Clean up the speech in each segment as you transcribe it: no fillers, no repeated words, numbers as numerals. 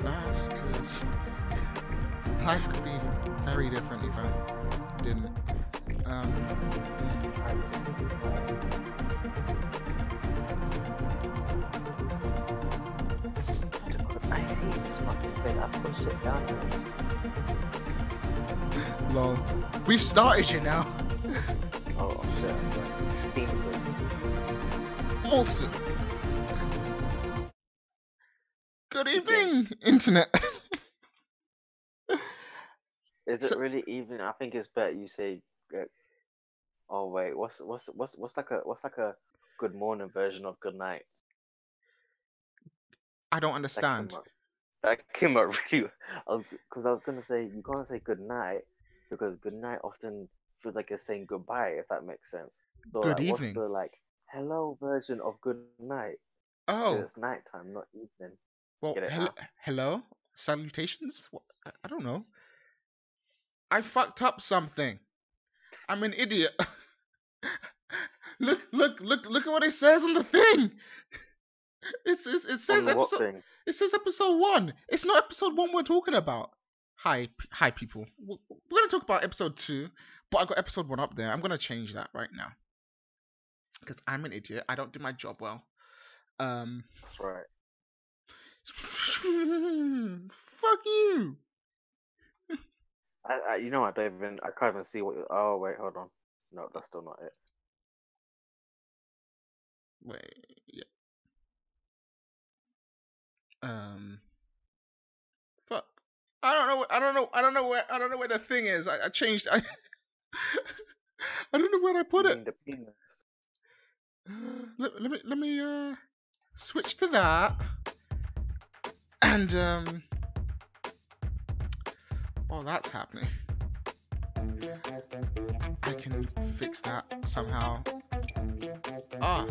last because life could be very different if I didn't. I hate this fucking thing. I've got to sit down now. Lol. We've started you now. Oh shit. Steamson. Awesome. Good evening, internet. Is it really even? I think it's better you say. Oh wait, what's like a good morning version of good night? I don't understand. That came out really. I was gonna say you can't say good night because good night often feels like you're saying goodbye, if that makes sense. So Good like, what's evening. the like hello version of good night? Oh. Because it's nighttime, not evening. Well, Now? hello? Salutations? I don't know. I fucked up something. I'm an idiot. look at what it says on the thing. It says episode. It says episode 1. It's not episode 1 we're talking about. Hi people. We're gonna talk about episode 2, but I got episode 1 up there. I'm gonna change that right now because I'm an idiot. I don't do my job well. That's right. Fuck you. You know what, David? I can't even see what. Oh wait, hold on. No, that's still not it. Wait, yeah. Fuck. I don't know where the thing is. I changed. I don't know where I put it. The penis. Let me switch to that. And while that's happening, I can fix that somehow. I'm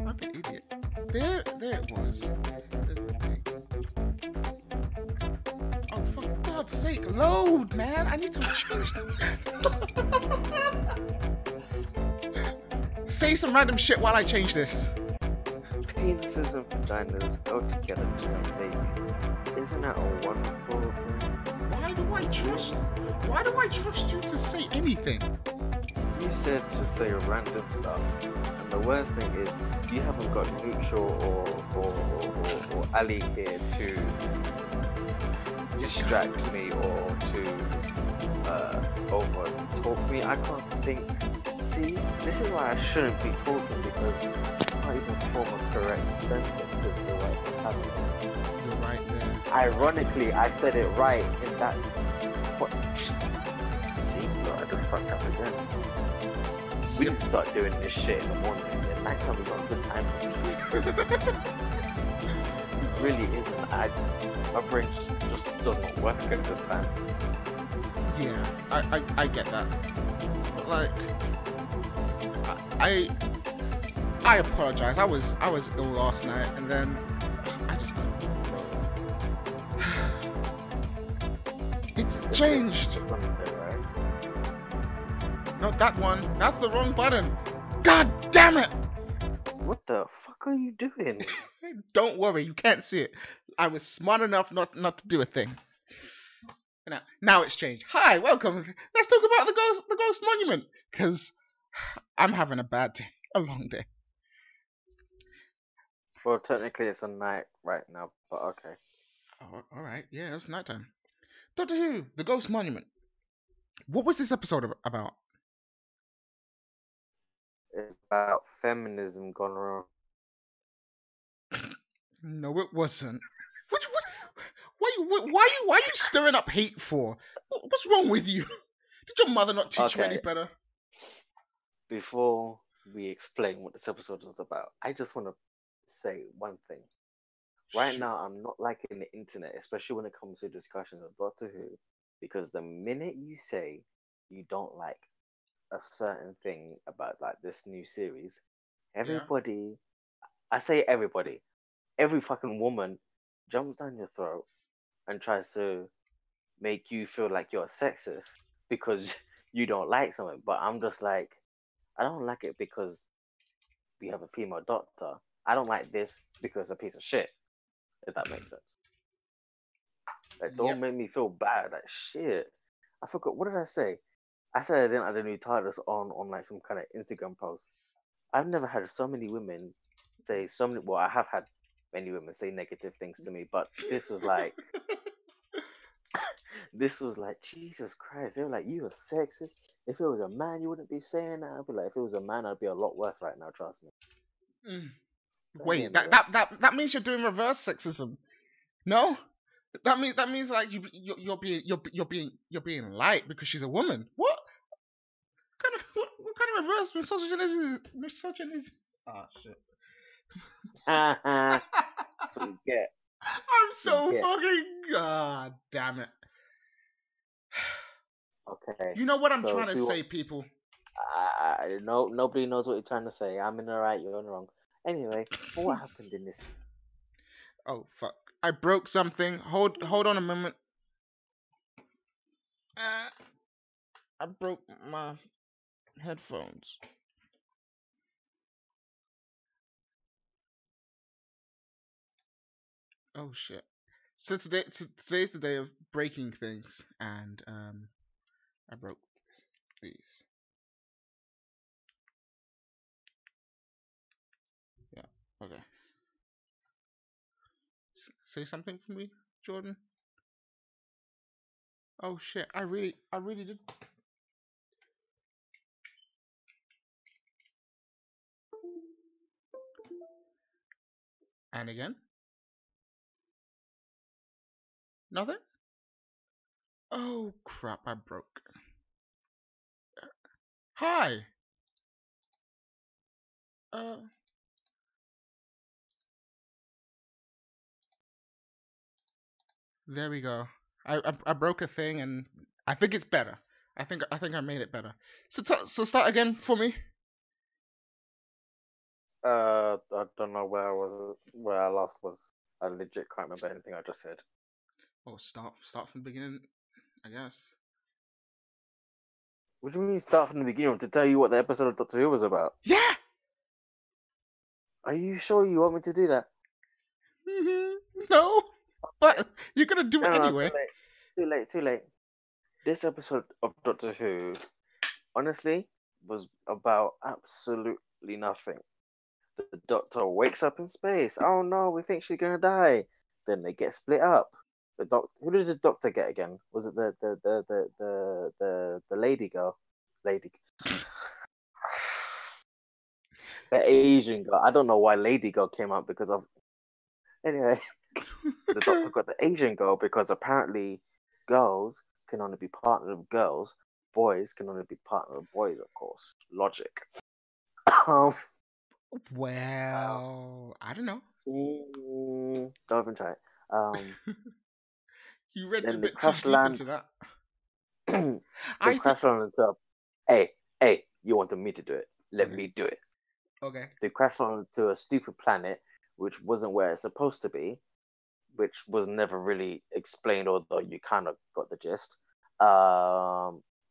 an idiot. There it was. There's the thing. Oh, for God's sake, load, man! I need to change Say some random shit while I change this. Penises and vaginas go together to make babies. Isn't that a wonderful thing? Why do I trust you to say anything? You said to say random stuff, and the worst thing is you haven't got neutral or Ali here to distract me or to over talk me. I can't think. See, this is why I shouldn't be talking because I can't even form a correct sentence with the right vocabulary. You're right there. Ironically, I said it right in that. What? See, look, I just fucked up again. We need to start doing this shit in the morning. At night time we got a good time for it. It really isn't. My brain just doesn't work at this time. Yeah, I get that. But like, I apologize. I was ill last night, and then I just it's changed. Not that one. That's the wrong button. God damn it! What the fuck are you doing? Don't worry, you can't see it. I was smart enough not to do a thing. Now it's changed. Hi, welcome. Let's talk about the Ghost Monument, because I'm having a bad day, a long day. Well, technically it's a night right now, but okay. Oh, all right, yeah, it's nighttime. Doctor Who, the Ghost Monument. What was this episode about? It's about feminism gone wrong. No, it wasn't. Why are you stirring up hate for? What's wrong with you? Did your mother not teach you any better? Before we explain what this episode was about, I just want to say one thing. Right now, I'm not liking the internet, especially when it comes to discussions of Doctor Who, because the minute you say you don't like a certain thing about like this new series, everybody, I say everybody, every fucking woman jumps down your throat and tries to make you feel like you're a sexist because you don't like something. But I'm just like, I don't like it because we have a female doctor. I don't like this because it's a piece of shit, if that makes sense. Like, don't make me feel bad. Like, shit. I forgot. What did I say? I said I didn't add a new TARDIS on like some kind of Instagram post. I've never had so many women say so many. Well, I have had many women say negative things to me, but this was like, Jesus Christ. They were like, you are sexist. If it was a man, you wouldn't be saying that. I'd be like, if it was a man, I'd be a lot worse right now. Trust me. Wait, that means you're doing reverse sexism. No, that means like you're being light because she's a woman. What kind of reverse misogynism? Oh shit. That's what you get. I'm so fucking god damn it. Okay. You know what I'm trying to say, people? No, nobody knows what you're trying to say. I'm in the right, you're in the wrong. Anyway, what happened in this? Oh fuck! I broke something. Hold on a moment. I broke my headphones. Oh shit! So today's the day of breaking things, and I broke these. Yeah. Okay. Say something for me, Jordan. Oh shit! I really did. And again? Nothing? Oh crap, I broke. Hi! There we go. I broke a thing and I think it's better. I think I made it better. So start again for me. I don't know where I last was. I legit can't remember anything I just said. Oh, start from the beginning, I guess. What do you mean start from the beginning? To tell you what the episode of Doctor Who was about? Yeah! Are you sure you want me to do that? No, but you're gonna do it anyway. Too late. This episode of Doctor Who, honestly, was about absolutely nothing. The Doctor wakes up in space. Oh no, we think she's gonna die. Then they get split up. Who did the Doctor get again? Was it the lady girl? The Asian girl. I don't know why lady girl came out because of. Anyway, the Doctor got the Asian girl because apparently girls can only be partnered with girls. Boys can only be partnered with boys, of course. Logic. Well, I don't know. Don't even try it. You read a bit too deep into that. They crash land into a... Hey, you wanted me to do it. Let me do it. Okay. They crash land into a stupid planet, which wasn't where it's supposed to be, which was never really explained, although you kind of got the gist.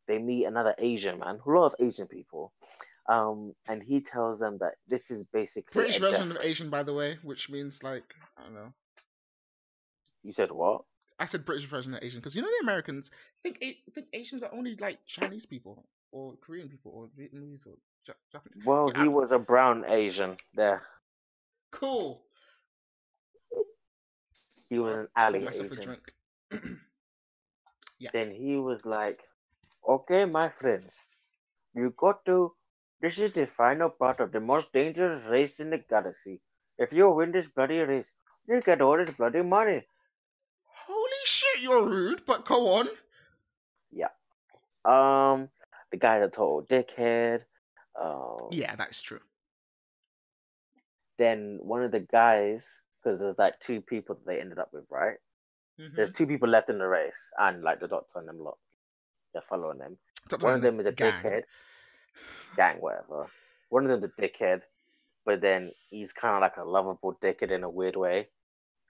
They meet another Asian man, a lot of Asian people, and he tells them that this is basically British version of Asian, by the way, which means like I don't know. You said what? I said British version of Asian because you know the Americans think Asians are only like Chinese people or Korean people or Vietnamese or Japanese. Well, he was a brown Asian there. Cool. He was an alley Asian. A drink. Yeah. Then he was like, "Okay, my friends, you got to. This is the final part of the most dangerous race in the galaxy. If you win this bloody race, you get all this bloody money." Holy shit, you're rude, but go on. Yeah. The guy that told dickhead. Yeah, that's true. Then one of the guys, because there's like two people that they ended up with, right? Mm-hmm. There's two people left in the race, and like the Doctor and them lot, they're following them. One of them is a dickhead. Gang, whatever. One of them's a dickhead, but then he's kind of like a lovable dickhead in a weird way.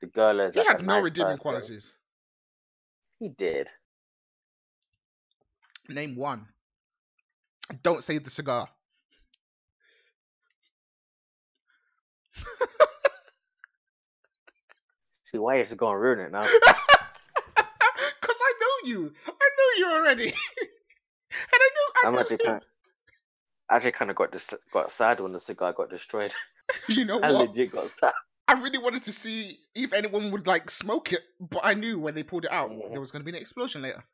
The girl is like a nice person. He had no redeeming qualities. He did. Name one. Don't say the cigar. See, why are you going to ruin it now? you. I knew you already. And I knew actually kind of got sad when the cigar got destroyed. You know I what? legit got sad. I really wanted to see if anyone would like smoke it, but I knew when they pulled it out, there was going to be an explosion later.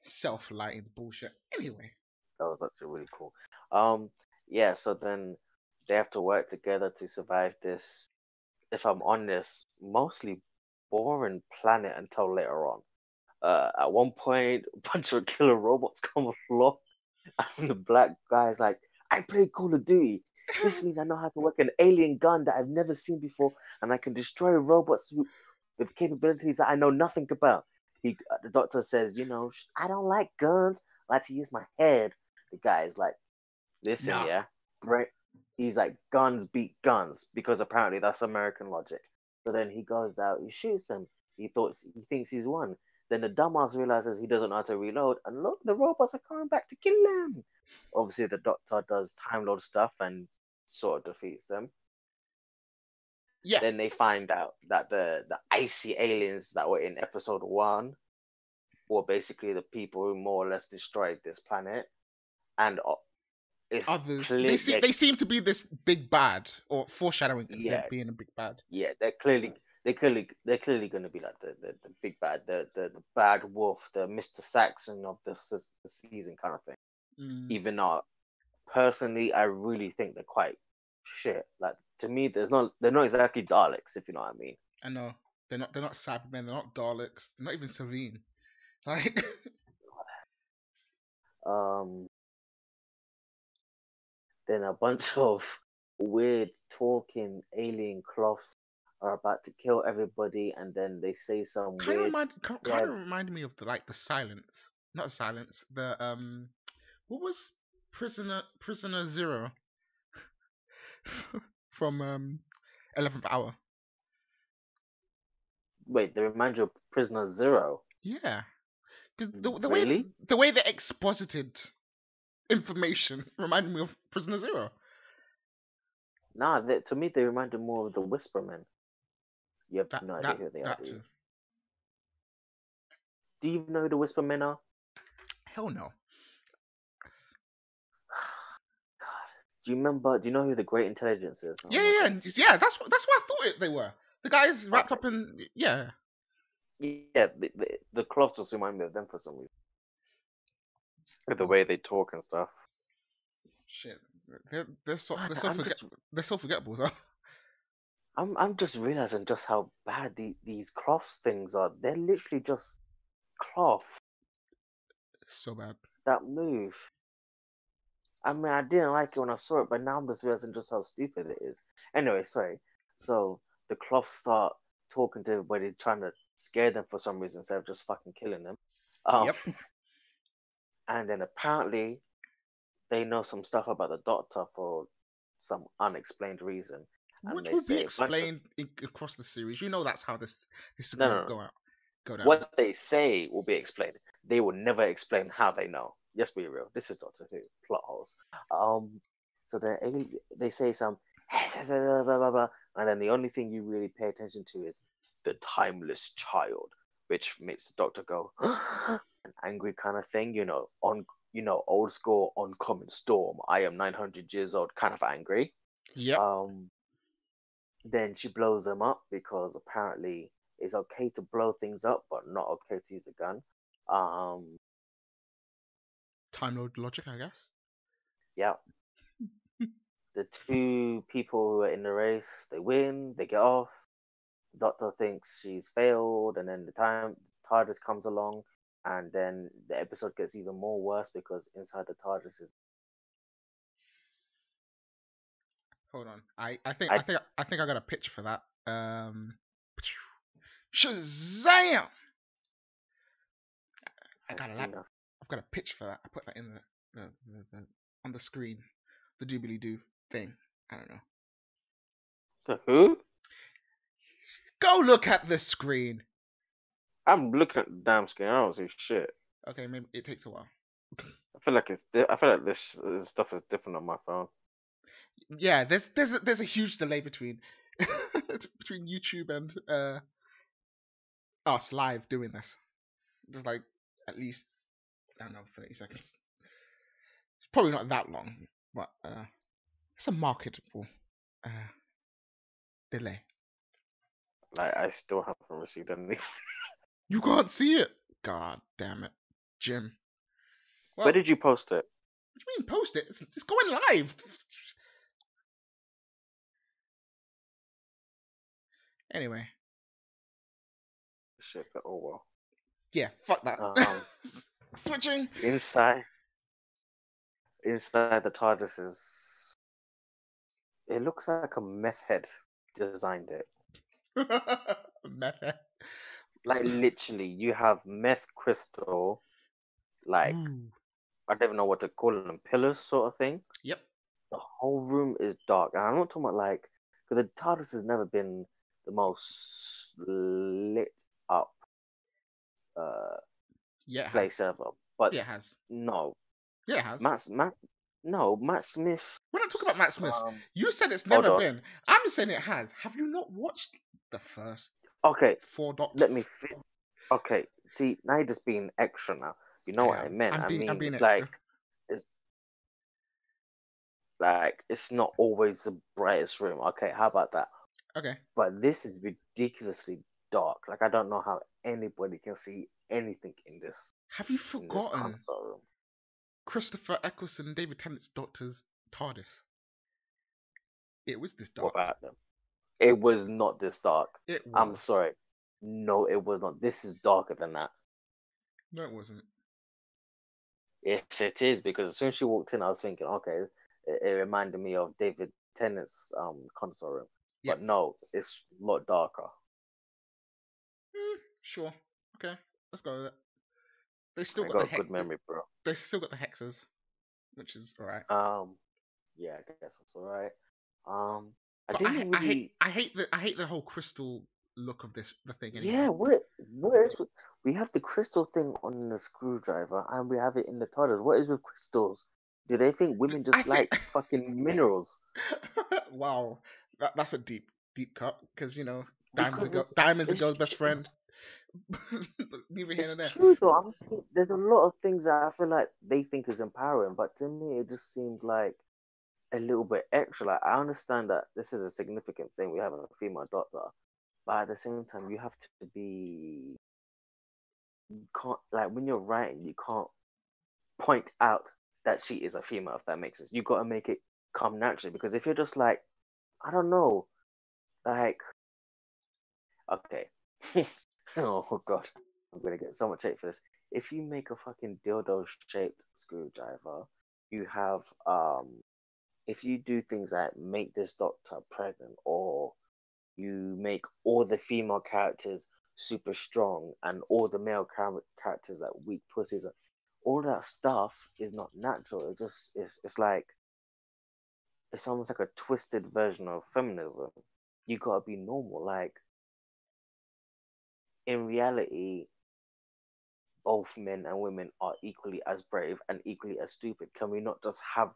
Self-lighting bullshit. Anyway. That was actually really cool. Yeah, so then they have to work together to survive this, if I'm honest, mostly boring planet until later on. At one point, a bunch of killer robots come along, and the black guy's like, I play Call of Duty. This means I know how to work an alien gun that I've never seen before, and I can destroy robots with capabilities that I know nothing about. The doctor says, I don't like guns. I like to use my head. The guy's like, listen, yeah. He's like, guns beat guns, because apparently that's American logic. So then he goes out, he shoots him. He thinks he's won. Then the dumbass realizes he doesn't know how to reload, and look, the robots are coming back to kill him. Obviously, the doctor does time load stuff and sort of defeats them. Yeah. Then they find out that the icy aliens that were in episode 1 were basically the people who more or less destroyed this planet, and others. They seem to be this big bad, or foreshadowing them being a big bad. Yeah, they're clearly going to be like the big bad, the bad wolf, the Mr. Saxon of the season kind of thing. Even though personally, I really think they're quite shit. Like, to me, they're not exactly Daleks, if you know what I mean. I know they're not Cybermen. They're not Daleks. They're not even Savine. Like, then a bunch of weird talking alien cloths are about to kill everybody, and then they say some kind of reminded me of the silence, not silence. The what was Prisoner Zero from 11th Hour? Wait, they remind you of Prisoner Zero? Yeah, because the way they exposited information reminded me of Prisoner Zero. Nah, to me they reminded more of the Whispermen. You have no idea who they are. Too. Do you even know who the Whispermen are? Hell no. God, do you know who the Great Intelligence is? Yeah. That's what I thought they were. The guys wrapped up in Yeah, the cloths just remind me of them for some reason. With the way they talk and stuff. Shit, they're so forgettable though. I'm just realizing just how bad these cloth things are. They're literally just cloth. So bad. That move. I mean, I didn't like it when I saw it, but now I'm just realizing just how stupid it is. Anyway, sorry. So the cloths start talking to everybody, trying to scare them for some reason instead of just fucking killing them. Yep. And then apparently they know some stuff about the doctor for some unexplained reason. Which will be explained across the series. You know that's how this is going to go down. What they say will be explained. They will never explain how they know. Let's be real. This is Doctor Who. Plot holes. So they say some blah, blah, blah, and then the only thing you really pay attention to is the timeless child, which makes the Doctor go an angry kind of thing. Old school oncoming storm. I am 900 years old, kind of angry. Yeah. Then she blows them up because apparently it's okay to blow things up, but not okay to use a gun. Time Lord logic, I guess. Yeah. The two people who are in the race, they win, they get off. The Doctor thinks she's failed, and then the TARDIS comes along, and then the episode gets even more worse because inside the TARDIS is. Hold on, I think I got a pitch for that. Shazam! I've got a pitch for that. I put that in the on the screen, the doobly doo thing. I don't know. The who? Go look at the screen. I'm looking at the damn screen. I don't see shit. Okay, maybe it takes a while. I feel like this stuff is different on my phone. Yeah, there's a huge delay between YouTube and us live doing this. there's like at least, I don't know, 30 seconds. It's probably not that long, but it's a marketable delay. Like, I still haven't received anything. You can't see it. God damn it, Jim. Well, where did you post it? What do you mean post it? It's going live. Anyway. Shit. Oh well. Yeah, fuck that. Switching. Inside the TARDIS is. It looks like a meth head designed it. Meth head. Like literally, you have meth crystal, like I don't even know what to call them, pillars sort of thing. Yep. The whole room is dark, and I'm not talking about like because the TARDIS has never been the most lit up place ever. But yeah, it has. No. Yeah, it has. Matt Smith. We're not talking about Matt Smith. You said it's never been. I'm saying it has. Have you not watched the first 4 Doctors? Let me finish. Okay, see, now you're just being extra now. You know what I meant. I mean, it's extra. Like, it's not always the brightest room. Okay, how about that? Okay. But this is ridiculously dark. Like, I don't know how anybody can see anything in this. Have you forgotten Christopher Eccleston and David Tennant's Doctor's TARDIS? It was this dark. What about them? It was not this dark. It was. I'm sorry. No, it was not. This is darker than that. No, it wasn't. Yes, it is, because as soon as she walked in, I was thinking, okay, it reminded me of David Tennant's console room. Yep. But no, it's a lot darker. Sure. Okay, let's go with it. They still got good memory, bro. They still got the hexes, which is alright. Yeah, I guess that's alright. I hate the whole crystal look of the thing. Anyway. Yeah, we have the crystal thing on the screwdriver, and we have it in the TARDIS. What is with crystals? Do they think women just like fucking minerals? Wow, that's a deep cut, because diamond's a girl's best friend. Neither here nor there. True though. I'm saying there's a lot of things that I feel like they think is empowering, but to me it just seems like a little bit extra. Like, I understand that this is a significant thing. We have a female doctor, but at the same time, you have to be. You can't, like, when you're writing, you can't point out that she is a female. If that makes sense, you got to make it come naturally. Because if you're just like, I don't know, like, okay. Oh god, I'm gonna get so much hate for this. If you make a fucking dildo shaped screwdriver, you have if you do things like make this doctor pregnant, or you make all the female characters super strong and all the male characters like weak pussies, all that stuff is not natural. It's like, it's almost like a twisted version of feminism. You gotta be normal. Like, in reality, both men and women are equally as brave and equally as stupid. Can we not just have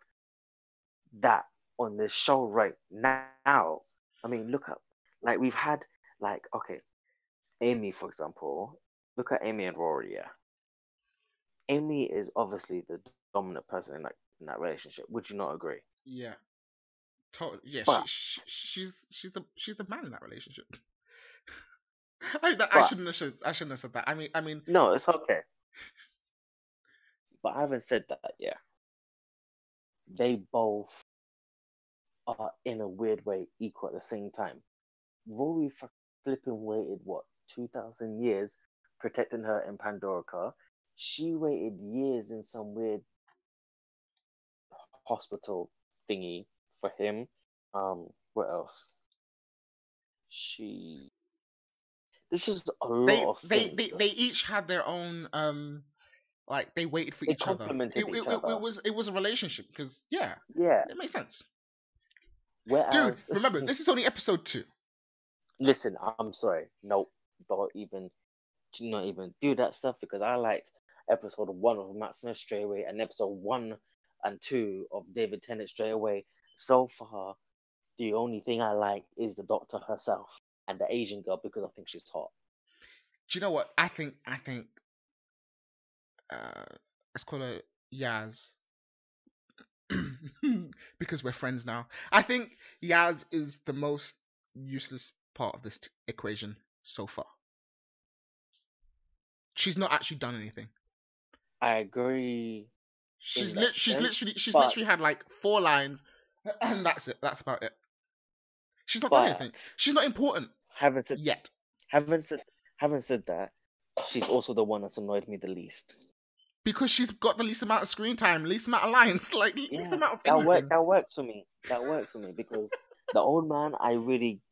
that on this show right now? I mean, look at, like, we've had, like, okay, Amy, for example. Look at Amy and Rory, yeah. Amy is obviously the dominant person in that relationship. Would you not agree? Yeah. Totally. Yeah, but she's the man in that relationship. I shouldn't have said that. I mean. No, it's okay. But I haven't said that yet. They both are in a weird way equal at the same time. Rory flipping waited 2,000 years protecting her in Pandorica. She waited years in some weird hospital thingy for him. What else? This is a lot of things. They each had their own like, they waited for each other. It was a relationship, because it makes sense. Whereas, dude, remember, this is only episode 2. Listen, I'm sorry. Nope, not even do that stuff, because I liked episode 1 of Matt Smith straight away, and episode 1 and 2 of David Tennant straight away. So far, the only thing I like is the Doctor herself and the Asian girl, because I think she's hot. Do you know what? I think let's call her Yaz. Because we're friends now. I think Yaz is the most useless part of this equation so far. She's not actually done anything. I agree. She's literally had like 4 lines, and that's it. That's about it. She's not done anything. She's not important. Having said that, she's also the one that's annoyed me the least. Because she's got the least amount of screen time, least amount of lines, like least amount of anything. That works for me. Because the old man, I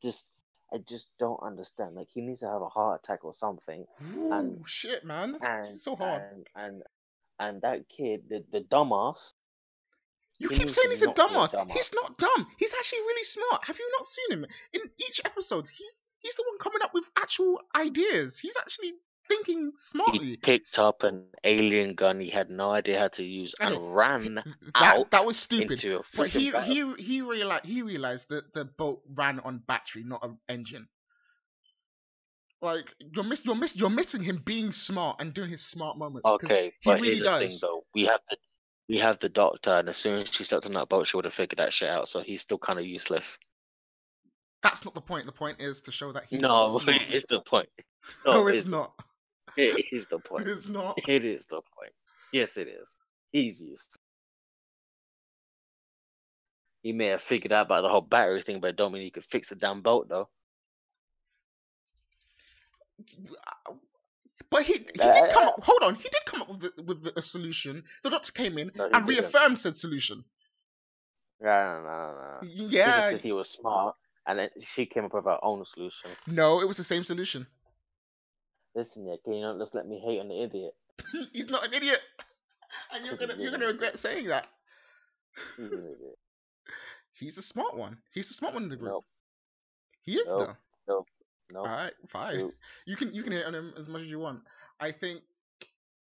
just don't understand. Like, he needs to have a heart attack or something. Ooh, shit, man. That's so hard. And that kid, the dumbass. You keep saying he's a dumbass. He's not dumb. He's actually really smart. Have you not seen him? In each episode, he's the one coming up with actual ideas. He's actually thinking smartly. He picked up an alien gun he had no idea how to use and ran out. That was stupid. Into a but he realized that the boat ran on battery, not an engine. Like, you're missing him being smart and doing his smart moments. Okay, but here's the thing though. We have the doctor, and as soon as she stepped on that boat, she would have figured that shit out. So he's still kind of useless. That's not the point. The point is to show that he's smart. It's the point. No, it's not. It is the point. It's not. It is the point. Yes, it is. He's used. He may have figured out about the whole battery thing, but it don't mean he could fix the damn boat, though. But he did come up. Hold on, he did come up with a solution. The doctor came in and reaffirmed said solution. No. Yeah. He just said he was smart, and then she came up with her own solution. No, it was the same solution. Listen, yeah, can you not just let me hate on the idiot? He's not an idiot, and you're gonna regret saying that. He's an idiot. He's the smart one. He's the smart one in the group. Nope. He is though. No. All right, fine. Nope. You can hate on him as much as you want. I think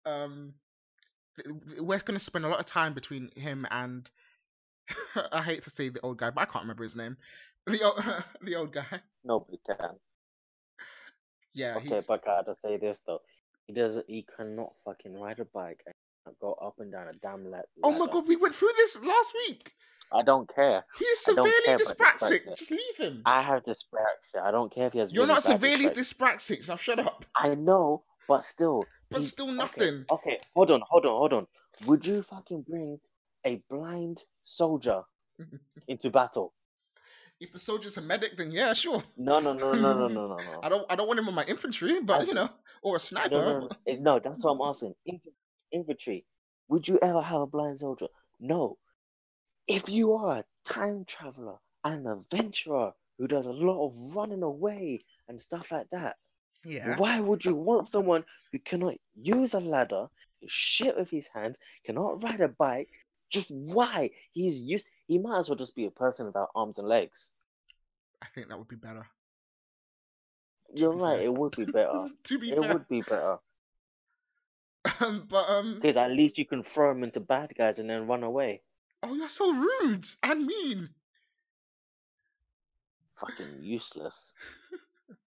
we're gonna spend a lot of time between him and I hate to say the old guy, but I can't remember his name. The old guy. Nobody can. Yeah. Okay, but I gotta say this though. He cannot fucking ride a bike and go up and down a damn ladder. Oh my god, we went through this last week. I don't care. He is severely dyspraxic. Just leave him. I have dyspraxia. I don't care if he has. You're not severely dyspraxic, so shut up. I know, but still. But still nothing. Okay, hold on. Would you fucking bring a blind soldier into battle? If the soldier's a medic, then yeah, sure. No. I don't want him on my infantry, but or a sniper. No, that's what I'm asking. Infantry. Would you ever have a blind soldier? No. If you are a time traveler and an adventurer who does a lot of running away and stuff like that, why would you want someone who cannot use a ladder, shit with his hands, cannot ride a bike? Just why? He might as well just be a person without arms and legs. I think that would be better. You're right, it would be better. It would be better. Because at least you can throw them into bad guys and then run away. Oh, you're so rude and mean. Fucking useless.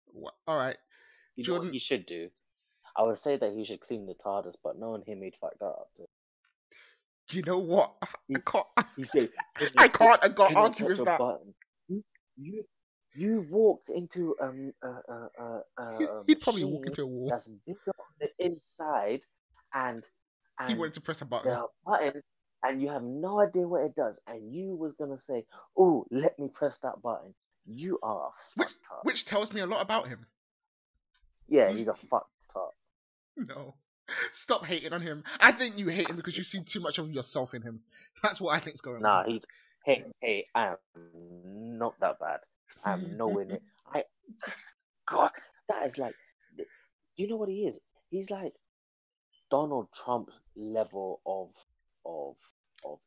What? All right. You know what he should do? I would say that he should clean the TARDIS, but knowing him, he'd fuck that up too. You know what? I can't argue with that. You walked into he'd probably walk into a wall. That's bigger on the inside, and he wanted to press a button. And you have no idea what it does, and you was gonna say, "Oh, let me press that button." You are fucked up. Which tells me a lot about him. Yeah, he's a fucked up. No. Stop hating on him. I think you hate him because you see too much of yourself in him. That's what I think's going on. Hey, I am not that bad. I am nowhere near. God, that is like, do you know what he is? He's like Donald Trump level of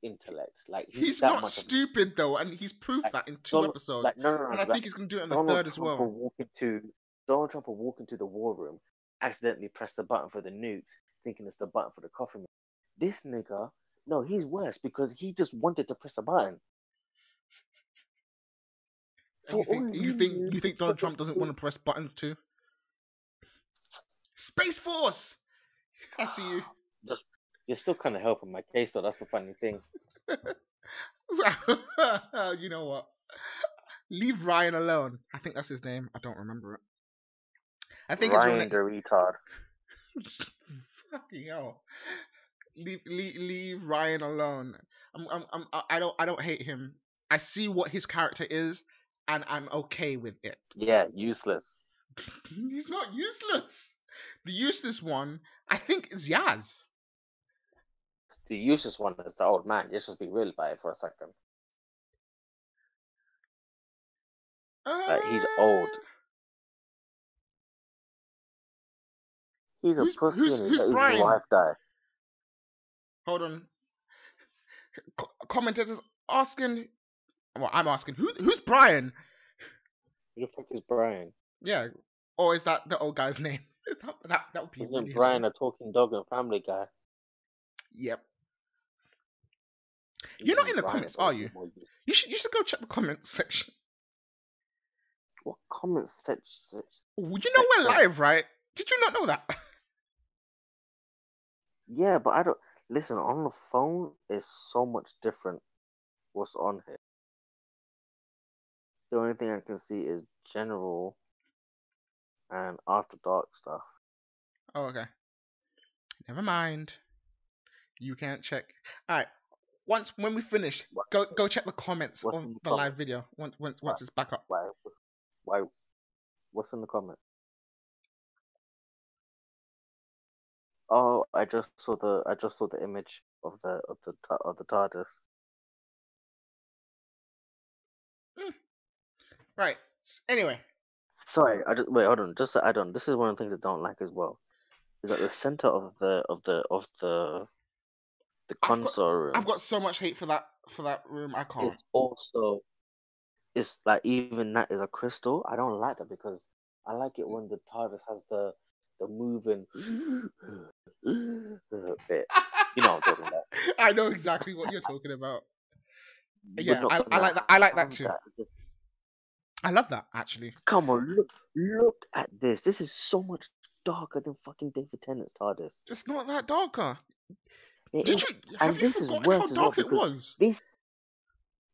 intellect. Like he's not stupid though, and he's proved that in 2 episodes. No, and I think he's gonna do it in the third as well. Donald Trump will walk into the war room, accidentally press the button for the nukes, thinking it's the button for the coffee machine. This nigga, no, he's worse because he just wanted to press a button. You think Donald Trump doesn't want to press buttons too? Space Force! I see you. You're still kind of helping my case, though. That's the funny thing. You know what? Leave Ryan alone. I think that's his name. I don't remember it. I think Ryan it's the retard. Fucking hell. Leave Ryan alone. I don't hate him. I see what his character is, and I'm okay with it. Yeah, useless. He's not useless. The useless one, I think, is Yaz. The useless one is the old man. Let's just be real about it for a second. Like, he's old. He's a pussy and he let his wife die. Hold on. Commentators asking. Well, I'm asking, who's Brian? Who the fuck is Brian? Yeah. Or is that the old guy's name? that would be. Isn't really Brian hilarious. A talking dog and Family Guy? Yep. You're not in the comments, are you? You should go check the comments section. What comments section? You know we're live, right? Did you not know that? Yeah, but I don't listen. On the phone is so much different. What's on here? The only thing I can see is general and after dark stuff. Oh, okay. Never mind. You can't check. All right. When we finish, go check the comments of the live video. Once it's back up. Why? What's in the comment? Oh, I just saw the image of the TARDIS. Right. Anyway. Sorry, wait. Hold on. Just to add on, this is one of the things I don't like as well. Is at the center of the console room. I've got so much hate for that room. I can't. It's like even that is a crystal. I don't like that because I like it when the TARDIS has the moving bit. You know what I'm talking about. I know exactly what you're talking about. Yeah, I like that. I like that too. I love that actually. Come on, look at this. This is so much darker than fucking David Tennant's TARDIS. It's not that darker. Have you forgotten how dark it was?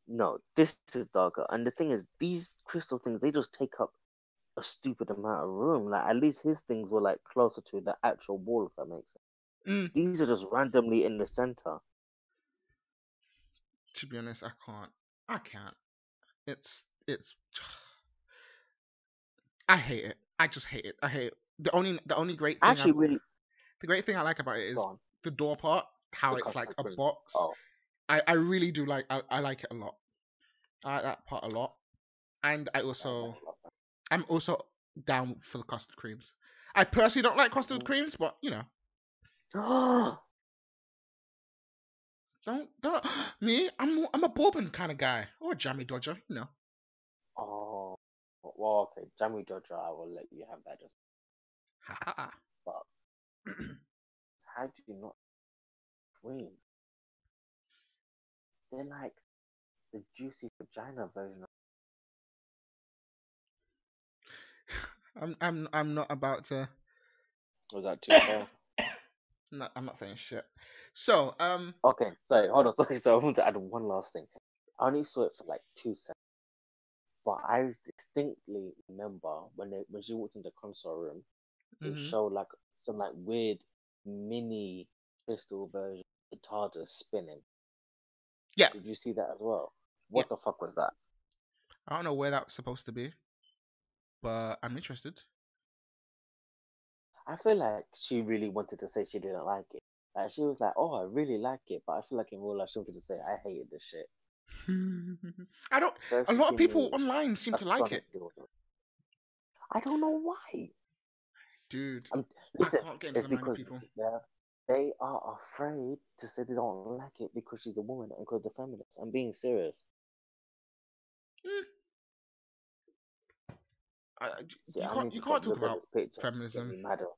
No, this is darker. And the thing is, these crystal things, they just take up a stupid amount of room. Like, at least his things were like closer to the actual wall, if that makes sense. These are just randomly in the center. To be honest, I can't. It's I hate it. I just hate it. I hate it. The only great thing the great thing I like about it is the door part, how it's like a box. Oh. I really do like I like it a lot. I like that part a lot. And I'm also down for the custard creams. I personally don't like custard creams, but you know. Don't me. I'm a bourbon kind of guy or a jammy dodger, you know. Oh, well, okay, jammy dodger. I will let you have that. Just. But how do you not cream? They're like the juicy vagina version. I'm not about to. Was that too far? No, I'm not saying shit. So, Okay, sorry, hold on, sorry. So I want to add one last thing. I only saw it for like 2 seconds, but I distinctly remember when she walked in the console room, it showed like some like weird mini crystal version of the TARDIS spinning. Yeah. Did you see that as well? What the fuck was that? I don't know where that was supposed to be, but I'm interested. I feel like she really wanted to say she didn't like it. Like, she was like, "Oh, I really like it," but I feel like in real life she wanted to say, "I hated this shit." I don't. A lot of people online seem to like it. I don't know why. Dude, listen, I can't get into the mind of people. They are afraid to say they don't like it because she's a woman and because they're feminists. I'm being serious. You can't talk about feminism. Madder.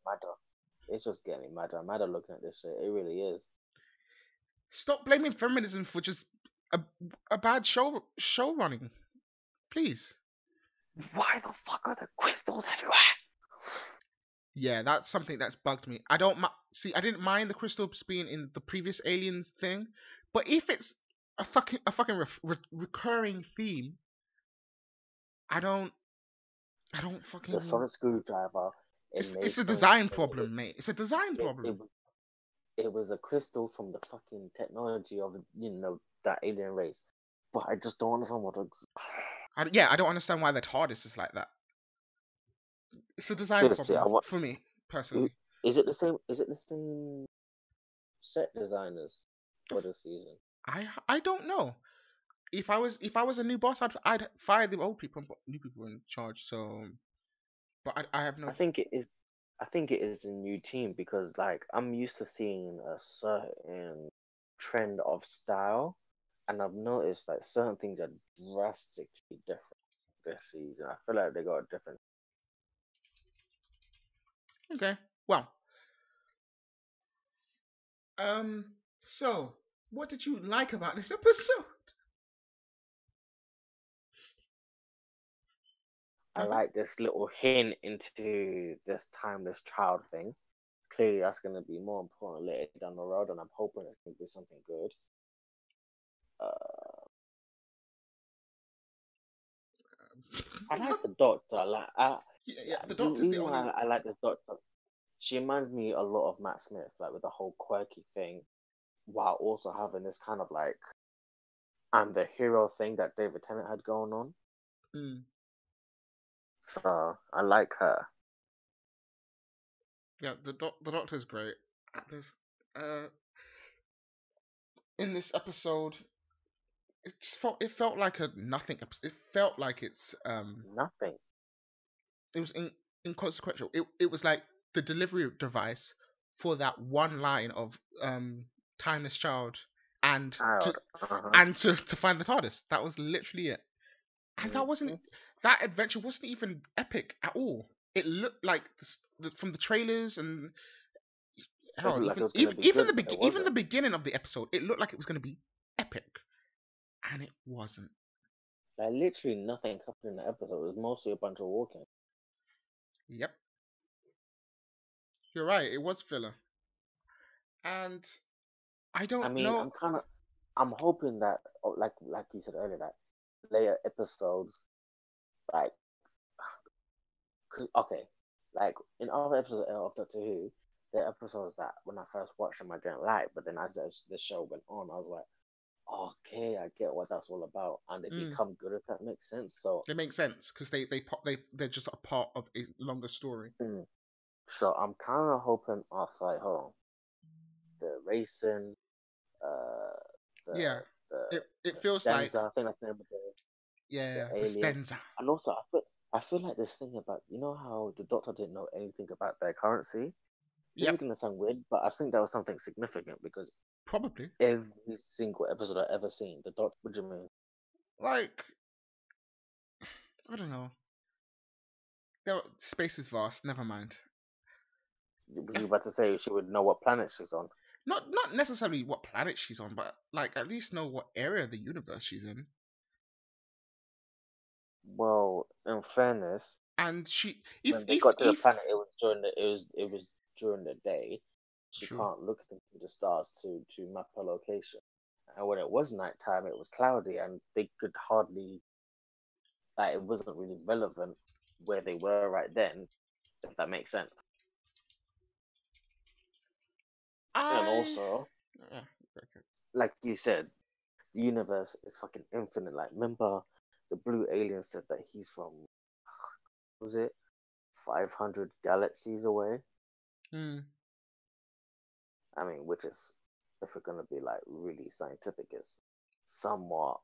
It's just getting me madder. I'm madder looking at this shit. It really is. Stop blaming feminism for just a bad show running, please. Why the fuck are the crystals everywhere? Yeah, that's something that's bugged me. I don't see. I didn't mind the crystals being in the previous Aliens thing, but if it's a fucking recurring theme, I don't The fucking. sonic screwdriver, it It's made a sense design because problem, mate. It's a design it, problem. it, it was a crystal from the fucking technology of that alien race. But I just don't understand what. I don't understand why the TARDIS is like that. It's a design Seriously, I problem want. for me personally. Is it the same? Is it the same set designers for this season? I don't know. If I was a new boss, I'd fire the old people and put new people in charge. So, but I have no. I think it is. I think it is a new team because, like, I'm used to seeing a certain trend of style, and I've noticed like certain things are drastically different this season. I feel like they got a different. Okay. Well, so what did you like about this episode? I like this little hint into this timeless child thing. Clearly, that's going to be more important later down the road, and I'm hoping it's going to be something good. I like the Doctor. The The Doctor's the reason only. why I like the Doctor, she reminds me a lot of Matt Smith, like with the whole quirky thing, while also having this kind of like I'm the hero thing that David Tennant had going on. Mm. So I like her. Yeah, the Doctor's great. There's in this episode, it felt like a nothing. It felt like Nothing. it was inconsequential. It was like the delivery device for that one line of timeless child and Child. Uh-huh. to find the TARDIS. That was literally it. And that adventure wasn't even epic at all. It looked like from the trailers and hell, Like it was even gonna be even good, but it even the wasn't. beginning of the episode, it looked like it was going to be epic, and it wasn't. Like literally nothing happened in the episode. It was mostly a bunch of walking. Yep, you're right. It was filler, and I I don't mean, know. I'm hoping that, like you said earlier, that later episodes, like, okay, like in other episodes of Doctor Who, there are episodes that when I first watched them I didn't like, but then as the show went on, I was like, okay, I get what that's all about, and they become good if that makes sense. So it makes sense because they're just a part of a longer story. So I'm kind of hoping off like, the racing, uh, Yeah, the it the feels like Stenza, I think that's the name of the the alien, Stenza. and also I feel like this thing about how the Doctor didn't know anything about their currency. This is Yep, gonna sound weird, but I think that was something significant because probably. every single episode I ever seen, the Doctor. What do you mean? Like I don't know. Space is vast. Never mind. Was you about to say she would know what planet she's on? Not necessarily what planet she's on, but like at least know what area of the universe she's in. Well, in fairness, And she, when they got to the planet, it was during the day. She true. can't look into the stars to map her location. And when it was nighttime, it was cloudy, and they could hardly, it wasn't really relevant where they were right then, if that makes sense. And also, like you said, the universe is fucking infinite. Like, remember the blue alien said that he's from, was it 500 galaxies away? I mean, which is, if we're gonna be like really scientific, is somewhat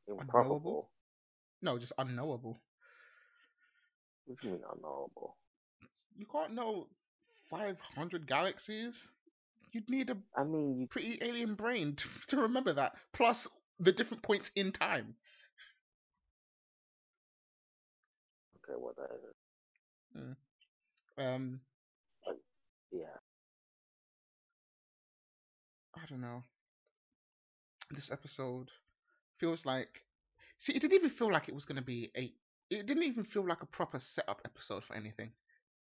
improbable. Unknowable? No, just unknowable. What do you mean unknowable? You can't know 500 galaxies. You'd need a pretty alien brain to remember that. Plus the different points in time. Okay, what that is. Yeah. I don't know. This episode feels like. See, it didn't even feel like it was going to be it didn't even feel like a proper setup episode for anything.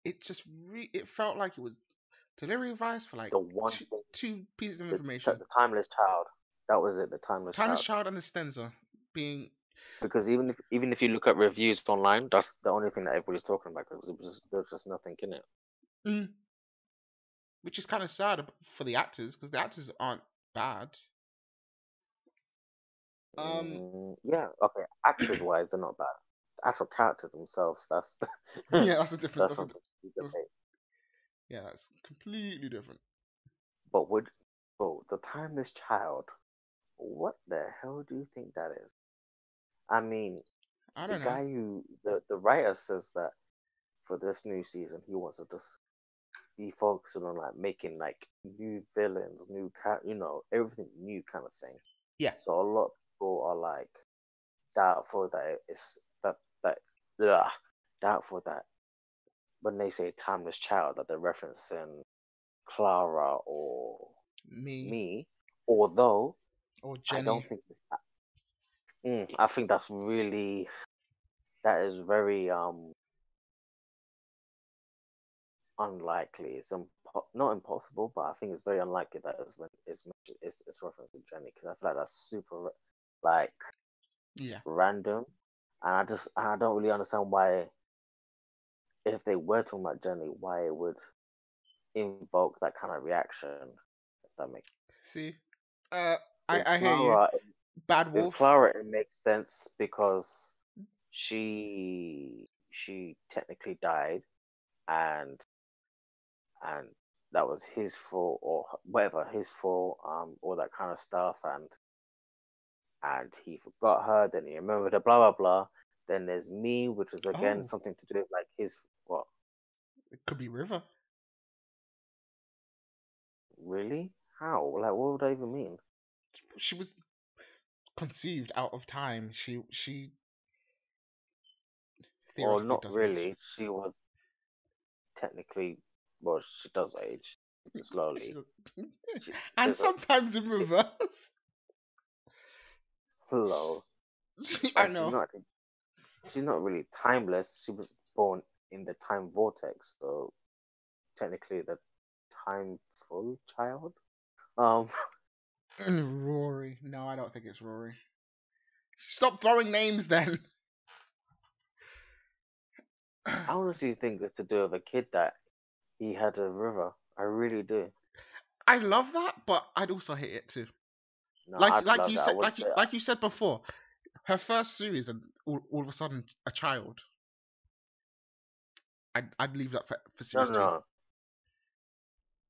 it just it felt like it was delivery advice for like The one two pieces of information. The Timeless Child. That was it. The Timeless Child and the Stenza being. Because even if you look at reviews online, that's the only thing that everybody's talking about, because there's just nothing in it. Which is kind of sad for the actors, because the actors aren't bad. Yeah, okay. Actors wise, they're not bad. The actual characters themselves, that's yeah, that's a different. Yeah, that's completely different. But the Timeless Child, what the hell do you think that is? I mean, I don't know. Guy who the writer says that for this new season he wants to just be focusing on like making like new villains, new everything new kind of thing. Yeah. So a lot of people are like doubtful that doubtful that when they say Timeless Child that they're referencing Clara or me, although or Jenny. I don't think I think that is very unlikely. It's not impossible, but I think it's very unlikely that it's referencing Jenny, because I feel like that's super like random, and I don't really understand why, if they were talking about Jenny, why it would invoke that kind of reaction. If that makes sense. I hear you. Bad Wolf. With Clara, it makes sense because she technically died, and that was his fault, or whatever, his fault, all that kind of stuff, and he forgot her, then he remembered her, blah blah blah. Then there's me, which is again something to do with like his what? It could be River. Really? How? Like, what would that even mean? She was conceived out of time. She. Well, not really. Age. She was technically, well, she does age slowly, and sometimes in reverse. Slow. I know. She's not really timeless. She was born in the time vortex, so technically the timeful child. Rory. No, I don't think it's Rory. Stop throwing names then. I honestly think it's to do with a kid that he had a river. I really do. I love that, but I'd also hate it too. No, like you said before, her first series and all of a sudden a child. I'd leave that for series 2. No.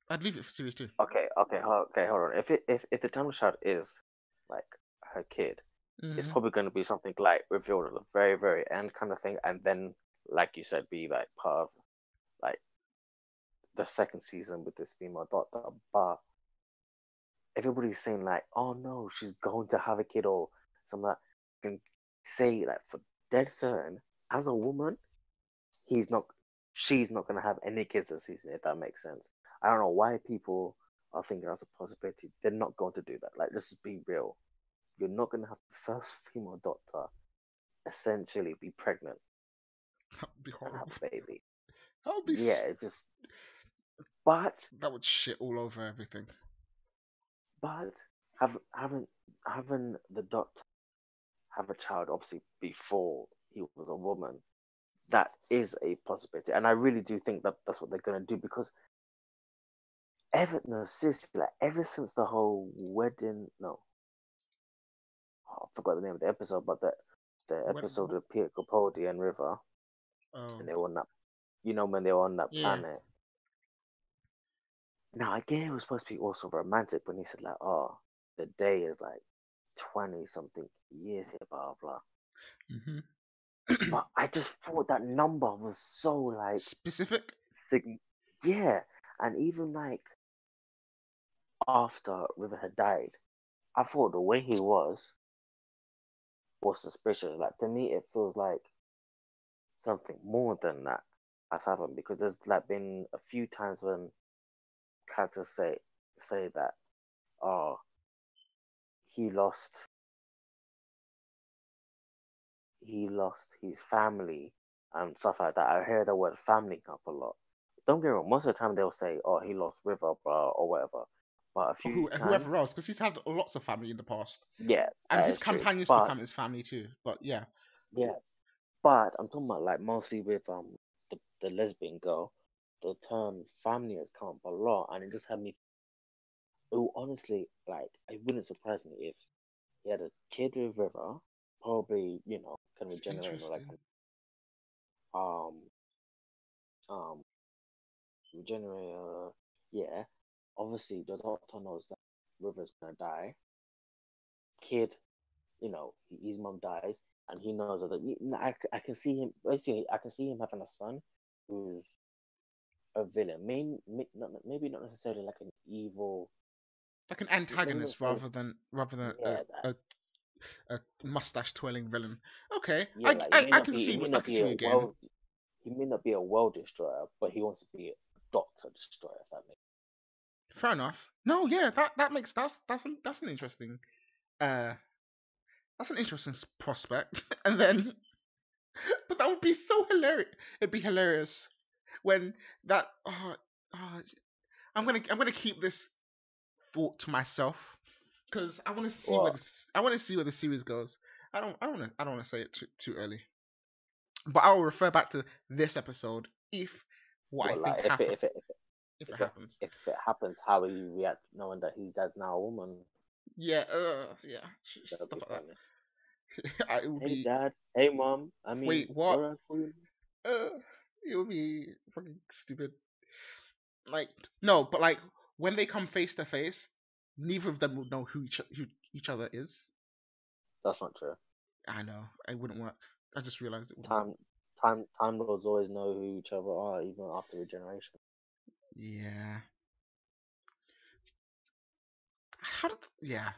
I'd leave it for series 2. Okay, hold on. If the Timeless Child is like her kid, it's probably going to be something like revealed at the very, very end kind of thing, and then, like you said, be like part of like the second season with this female doctor. But everybody's saying like, oh no, she's going to have a kid, or something like that. Can say like for dead certain, as a woman, she's not going to have any kids this season, if that makes sense. I don't know why people are thinking that's a possibility. They're not going to do that. Like, let's just be real. You're not going to have the first female doctor essentially be pregnant. That would be horrible. And have a baby. That would be it just. But that would shit all over everything. But having the doctor have a child, obviously before he was a woman, that is a possibility, and I really do think that that's what they're going to do, because ever since the whole wedding, I forgot the name of the episode, but the episode with Peter Capaldi and River, and they were on that, when they were on that planet. Now, again, it was supposed to be also romantic when he said like, "Oh, the day is like 20-something years here, blah blah." But I just thought that number was so like specific. Yeah, and even like after River had died, I thought the way he was suspicious. Like, to me, it feels like something more than that has happened, because there's like been a few times when characters say that, oh, he lost his family and stuff like that. I hear the word family come up a lot. don't get me wrong. Most of the time they'll say, "Oh, he lost River, blah, or whatever." But a few times, whoever else, because he's had lots of family in the past. Yeah, and his companions become his family too. But yeah. But I'm talking about like mostly with the lesbian girl. The term family has come up a lot, and it just had me. Oh, honestly, like it wouldn't surprise me if he had a kid with River, probably can regenerate like regenerator. Yeah, obviously the doctor knows that River's gonna die. Kid, his mom dies, and he knows that. I can see him. Basically, I can see him having a son who's a villain. Maybe not necessarily like an evil, like an antagonist rather than a mustache twirling villain. Okay, yeah, I can see what you getting. He may not be a world destroyer, but he wants to be a doctor destroyer. If that makes sense. Fair enough. No, yeah, that's an interesting that's an interesting prospect. And then, but that would be so hilarious. It'd be hilarious when that. I'm gonna keep this thought to myself because I want to see where the series goes. I don't want to say it too early. But I will refer back to this episode if it happens. If it happens, how will you react knowing that his dad's now a woman? Yeah, stuff like that. Hey, Dad. Hey, Mom. I mean, wait, what? It would be fucking stupid. Like, no, but like when they come face to face, neither of them would know who each other is. That's not true. I know. It wouldn't work. I just realized it wouldn't. Time Lords always know who each other are, even after regeneration. Yeah.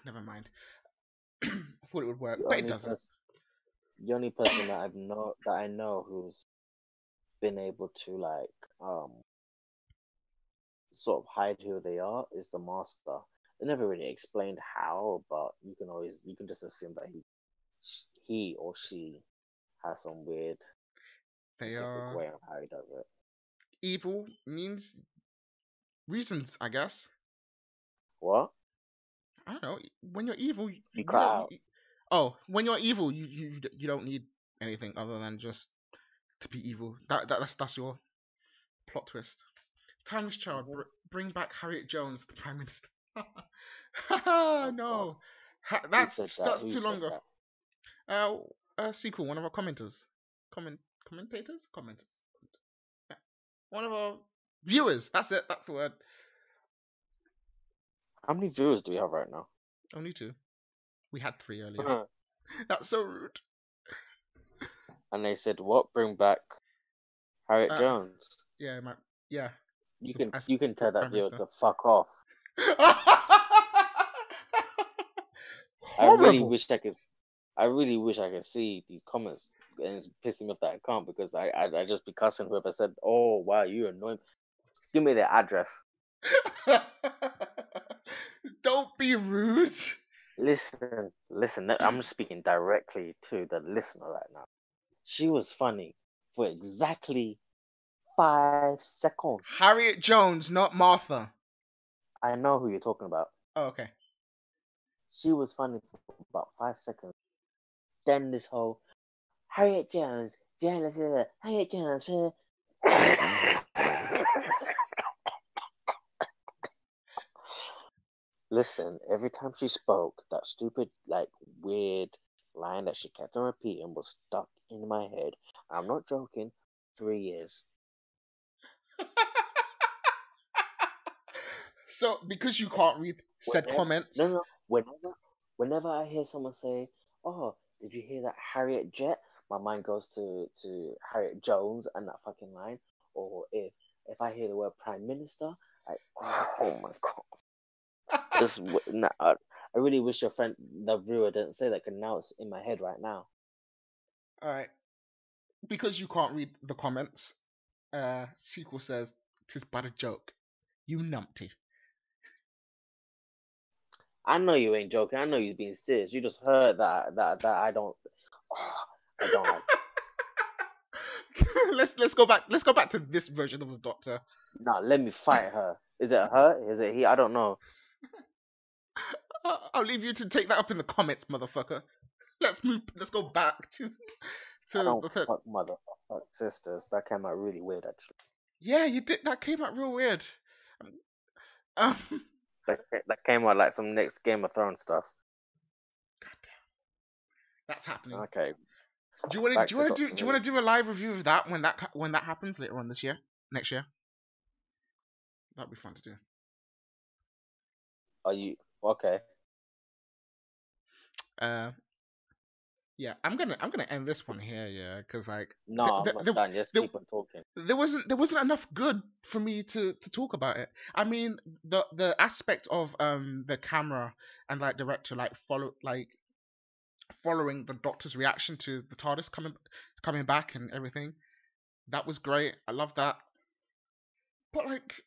Never mind. I thought it would work, but it doesn't. The only person that I know who's been able to sort of hide who they are is the Master. They never really explained how, but you can just assume that he or she has some weird way on how he does it. Evil means reasons, I guess. What? I don't know. When you're evil, when you're evil, you don't need anything other than just to be evil. That's your plot twist. Timeless Child, bring back Harriet Jones, the Prime Minister. No, that's too long ago. A sequel. One of our commenters. Commentators. One of our viewers. That's it. That's the word. How many viewers do we have right now? Only 2. We had 3 earlier. That's so rude. And they said, "What? Bring back Harriet Jones?" Yeah, yeah. You can tell that viewer to fuck off. I really wish I could see these comments, and it's pissing me off that I can't because I just be cussing whoever said, "Oh wow, you're annoying." Give me their address. Don't be rude. Listen. I'm speaking directly to the listener right now. She was funny for exactly 5 seconds. Harriet Jones, not Martha. I know who you're talking about. Oh, okay. She was funny for about 5 seconds. Then this whole Harriet Jones, Harriet Jones. Listen, every time she spoke, that stupid, weird line that she kept on repeating was stuck in my head. I'm not joking. 3 years. So, because you can't read said comments. No. Whenever I hear someone say, "Oh, did you hear that Harriet Jet?" my mind goes to Harriet Jones and that fucking line. Or if I hear the word Prime Minister, oh my god. I really wish your friend, the viewer, didn't say that, because now it's in my head right now. Alright. Because you can't read the comments, sequel says, "'Tis but a joke. You numpty." I know you ain't joking. I know you're being serious. You just heard that I don't like. let's go back. Let's go back to this version of the Doctor. Nah, let me fight her. Is it her? Is it he? I don't know. I'll leave you to take that up in the comments, motherfucker. Let's go back to fuck motherfucker sisters. That came out really weird, actually. Yeah, you did. That came out real weird. That came out like some next Game of Thrones stuff. Goddamn, that's happening. Okay. Do you want to do a live review of that when that happens later on next year? That'd be fun to do. Are you okay? Yeah, I'm gonna end this one here, yeah, because like no, I'm not done. Just keep on talking. There wasn't enough good for me to talk about it. I mean, the aspect of the camera and like director like following the Doctor's reaction to the TARDIS coming back and everything, that was great. I love that. But like,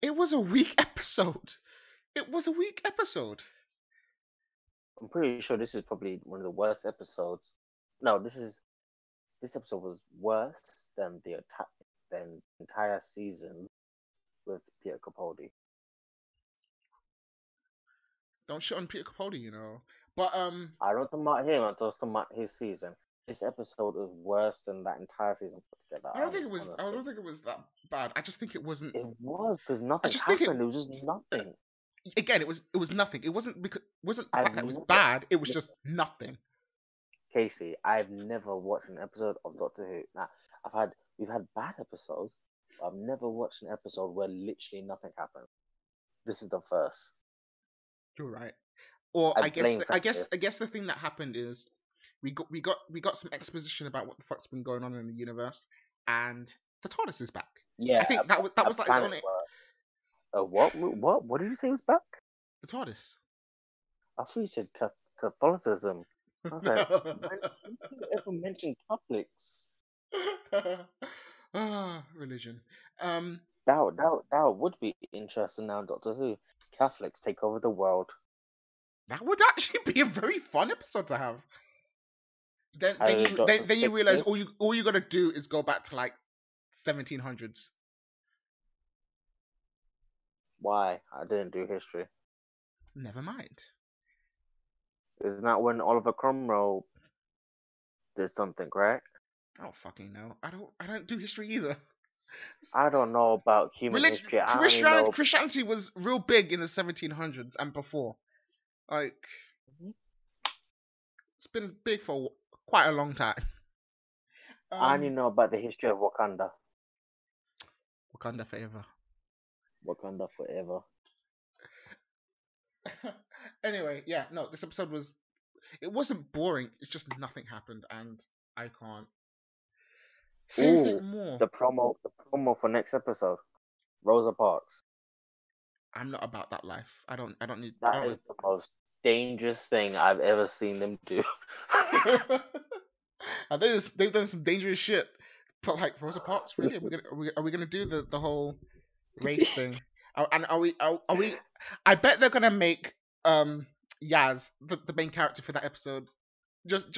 it was a weak episode. I'm pretty sure this is probably one of the worst episodes. No, this episode was worse than the entire season with Peter Capaldi. Don't shit on Peter Capaldi, you know. But I don't talk about him. I'm just talking about his season. This episode was worse than that entire season put together. I don't think it was that bad. I just think it wasn't. It was because nothing happened. It was just nothing. Again, it was nothing. It wasn't because the fact that it was bad. It was just nothing. Casey, I've never watched an episode of Doctor Who. Now, we've had bad episodes, but I've never watched an episode where literally nothing happened. This is the first. You're right. Or I guess the thing that happened is we got some exposition about what the fuck's been going on in the universe, and the TARDIS is back. Yeah, I think that was like the only. What did you say was back? The TARDIS. I thought you said Catholicism. I was like, when you ever mention Catholics? Religion. That would be interesting now, Doctor Who. Catholics take over the world. That would actually be a very fun episode to have. Then you realize all you gotta do is go back to like 1700s. Why? I didn't do history. Never mind. Isn't that when Oliver Cromwell did something, right? I don't fucking know. I don't do history either. I don't know about human history. Christianity was real big in the 1700s and before. Like, it's been big for quite a long time. I only know about the history of Wakanda. Wakanda forever. Wakanda forever. Anyway, yeah, no, this episode wasn't boring. It's just nothing happened, and I can't say anything more. The promo for next episode, Rosa Parks. I'm not about that life. I don't need. That is the most dangerous thing I've ever seen them do. They've done some dangerous shit. But like Rosa Parks, really? Are we gonna do the whole race thing? And are we? I bet they're gonna make Yaz the main character for that episode, just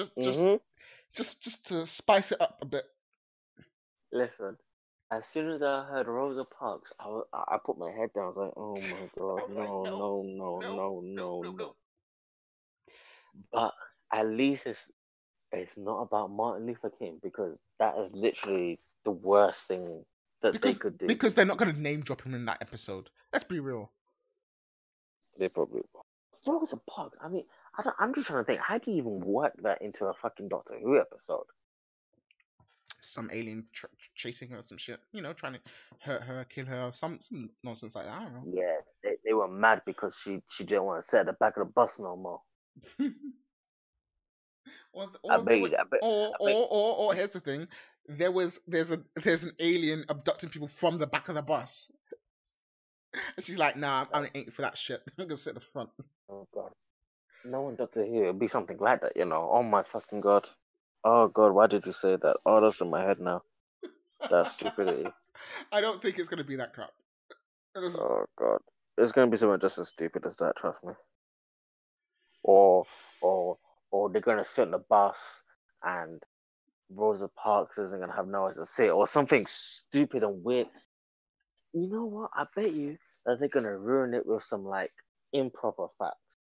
to spice it up a bit. Listen, as soon as I heard Rosa Parks, I put my head down. I was like, oh my god, no. But at least it's not about Martin Luther King, because that is literally the worst thing that they could do. Because they're not going to name drop him in that episode. Let's be real. They probably will. Rosa Parks, I mean, I'm just trying to think, how do you even work that into a fucking Doctor Who episode? Some alien chasing her or some shit. You know, trying to hurt her, kill her, some nonsense like that. I don't know. Yeah, they were mad because she didn't want to sit at the back of the bus no more. Or here's the thing: there's an alien abducting people from the back of the bus, and she's like, "Nah, I ain't for that shit. I'm gonna sit at the front." Oh god, no one Doctor Who. It'd be something like that, you know. Oh my fucking god. Oh god, why did you say that? Oh, that's in my head now. That's stupidity. I don't think it's gonna be that crap. Oh god, it's gonna be something just as stupid as that. Trust me. Or they're gonna sit on the bus and Rosa Parks isn't gonna have nowhere to sit, or something stupid and weird. You know what? I bet you that they're gonna ruin it with some like improper facts.